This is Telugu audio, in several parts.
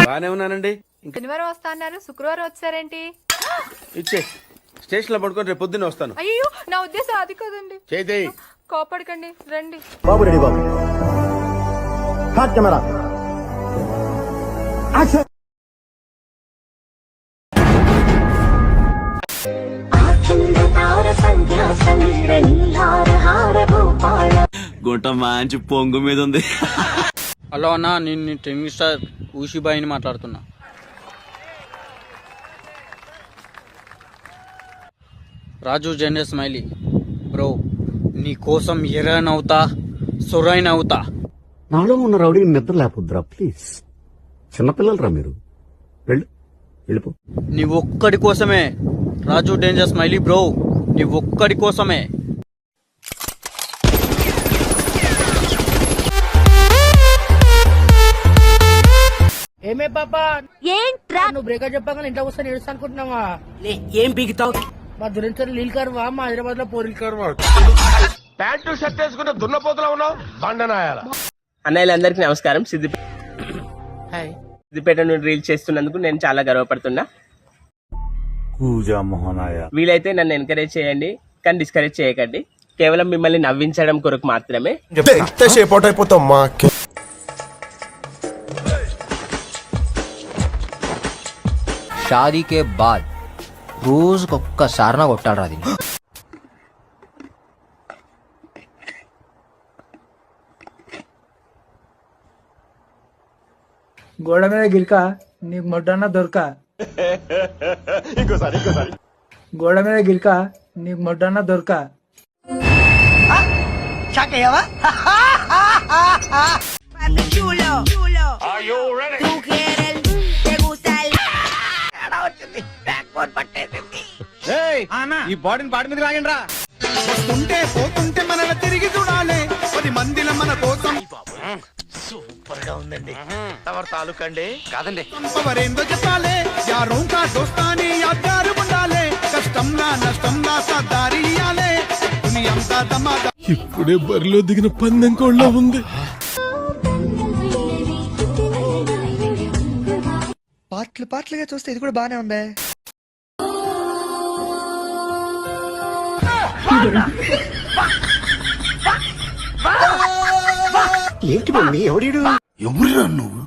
బానే ఉన్నానండి. శనివారం వస్తా అన్నారు, శుక్రవారం వచ్చారేంటి? ఇచ్చే స్టేషన్ లో పడుకొని రేపు పొద్దున్నే వస్తాను. అయ్యో నా ఉద్దేశం అది కాదండి. చేయి. కోపడకండి, రండి. బాబు రెడీ బాబు. Start camera. యాక్షన్. గుంట మంచి పొంగు మీద ఉంది. హలో అన్న, నేను ట్రెండింగ్ స్టార్ ఊషిబాయిని మాట్లాడుతున్నా. రాజు జెండర్ స్మైలీ బ్రో, నీ కోసం ఎర్రన్ అవుతా, సొరైన్ అవుతా. నాలో ఉన్న రౌడీని నిద్ర లేకపోద్దురా ప్లీజ్. చిన్నపిల్లలరా మీరు. వెళ్ళిపో. నీ ఒక్కడి కోసమే రాజు డేంజర్ స్మైలీ బ్రో, నీ ఒక్కడి కోసమే. ఏమే పాపా, ఏంట్రా నువ్వు బ్రేకప్ చెప్పాక ఇంట్లో వస్తాను ఏడుస్తా అనుకుంటున్నావా? ఏం పీకుతావు? మా దురంచర్ నీళ్ళు కరువా, మా హైదరాబాద్ లో పోరీలు కరువా. ప్యాంటు షర్ట్ వేసుకుంటే దున్నపోతులా ఉన్నావు బండనాయాల. అన్నయ్యలందరికీ నమస్కారం. హాయ్. సిద్దిపేట నుండి రీల్ చేస్తున్నందుకు నేను చాలా గర్వపడుతున్నా. వీలైతే నన్ను ఎంకరేజ్ చేయండి, కానీ డిస్కరేజ్ చేయకండి. కేవలం మిమ్మల్ని నవ్వించడం కొరకు మాత్రమే. షాదీకే బాద్ రోజుకొక్కసారి కొట్టాడు అది. గోడ మీద గిరిక నీకు మొడ్డన్న దొరక. గోడ మీద గిరిక నీకు మొడ్డన్న దొరక. ఈ బాడీని బాడీ మీద లాగండి రా. వస్తుంటే పోతుంటే మన తిరిగి చూడాలి 10 మందిల మన కోసం. సూపర్ గా ఉందండి. తమరు తాలూకండి కాదండి. పవరేందో చెప్పాలి, యారోం కా దోస్తాని యాదారు ఉండాలి. కష్టంలా నష్టంలా సదారి ఇయాలే, దునియంతా దమాదా. ఇప్పుడే బరిలో దిగిన పందెం కోళ్ళ ఉంది. పాటలుగా చూస్తే ఇది కూడా బానే ఉందే. ఏంటి మమ్మీ ఎవడు? ఎవరురా నువ్వు?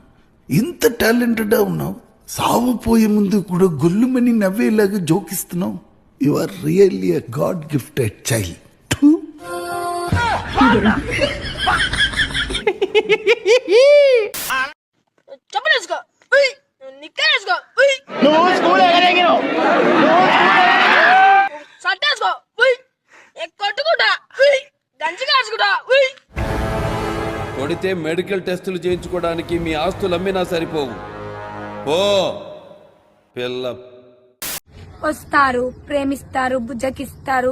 ఇంత టాలెంటెడ్ ఉన్నావు, సావుపోయే ముందు కూడా గొల్లుమని నవ్వేలాగా జోకిస్తున్నావు. You are really a god gifted child. కొడితే మెడికల్ టెస్టులు చేయించుకోవడానికి మీ ఆస్తులు అమ్మినా సరిపోవు. ఓ పిల్ల వస్తారు, ప్రేమిస్తారు, బుజ్జకిస్తారు,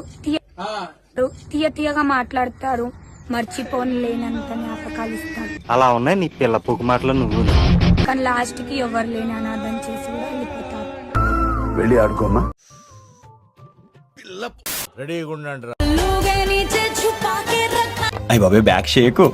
తీయగా మాట్లాడతారు, మర్చిపోని లేనంత జ్ఞాపకాలు ఇస్తారు. అలా ఉన్నాయి నీ పిల్ల పొగ్గు మాటలు నువ్వు. కానీ లాస్ట్ కి ఎవరు లేని అనాథం చేసి కూడా వెళ్ళిపోతారు. వెళ్ళి ఆడుకోమ్మా. రెడీగా ఉండండి రా. అయ్య బాబే బ్యాక్ షేకు.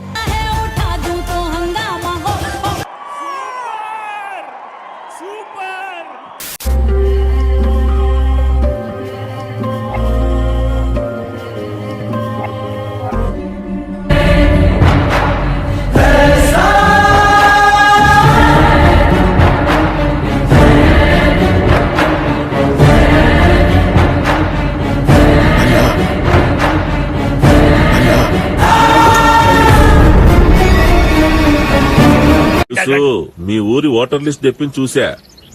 మీ ఊరి ఓటర్ లిస్ట్ తెప్పించి చూసా.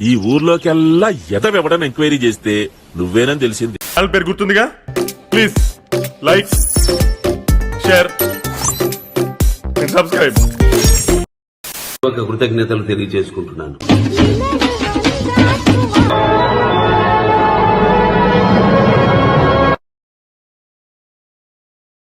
ఈ ఊర్లోకెల్లా ఎదవెవడని ఎంక్వైరీ చేస్తే నువ్వేనని తెలిసింది. పేరు గుర్తుందిగా? Please like, share, subscribe. కృతజ్ఞతలు తెలియజేసుకుంటున్నాను.